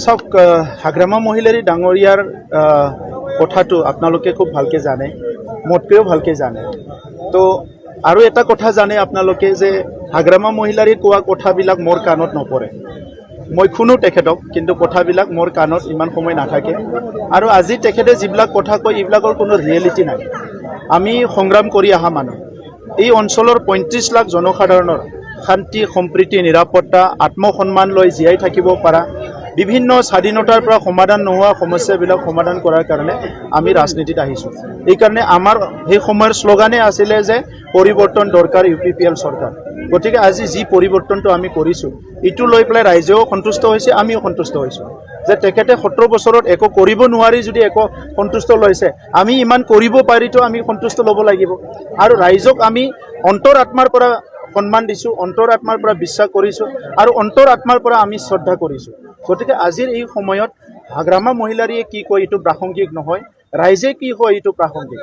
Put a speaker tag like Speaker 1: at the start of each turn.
Speaker 1: চাওক হাগ্ৰামা মহিলাৰী ডাঙৰীয়াৰ কথাটো আপোনালোকে খুব ভালকৈ জানে, মোতকৈও ভালকৈ জানে। তো আৰু এটা কথা জানে আপোনালোকে যে হাগ্ৰামা মহিলাৰী কোৱা কথাবিলাক মোৰ কাণত নপৰে। মই শুনো তেখেতক, কিন্তু কথাবিলাক মোৰ কাণত ইমান সময় নাথাকে। আৰু আজি তেখেতে যিবিলাক কথা কয় এইবিলাকৰ কোনো ৰিয়েলিটি নাই। আমি সংগ্ৰাম কৰি অহা মানুহ। এই অঞ্চলৰ 35 লাখ জনসাধাৰণৰ শান্তি, সম্প্ৰীতি, নিৰাপত্তা, আত্মসন্মান লৈ জীয়াই থাকিব পৰা, বিভিন্ন স্বাধীনতাৰ পৰা সমাধান নোহোৱা সমস্যাবিলাক সমাধান কৰাৰ কাৰণে আমি ৰাজনীতিত আহিছোঁ। এইকাৰণে আমাৰ সেই সময়ৰ শ্লোগানে আছিলে যে পৰিৱৰ্তন দৰকাৰ UPPL চৰকাৰ। গতিকে আজি যি পৰিৱৰ্তনটো আমি কৰিছোঁ এইটো লৈ পেলাই ৰাইজেও সন্তুষ্ট হৈছে, আমিও সন্তুষ্ট হৈছোঁ যে তেখেতে 17 বছৰত একো কৰিব নোৱাৰি যদি একো সন্তুষ্ট লৈছে, আমি ইমান কৰিব পাৰিতো আমি সন্তুষ্ট ল'ব লাগিব। আৰু ৰাইজক আমি অন্তৰ আত্মাৰ পৰা সন্মান দিছোঁ, অন্তৰ আত্মাৰ পৰা বিশ্বাস কৰিছোঁ আৰু অন্তৰ আত্মাৰ পৰা আমি শ্ৰদ্ধা কৰিছোঁ। গতিকে আজিৰ এই সময়ত হাগ্ৰামা মহিলাৰীয়ে কি কয় এইটো প্ৰাসংগিক নহয়, ৰাইজে কি কয় এইটো প্ৰাসংগিক।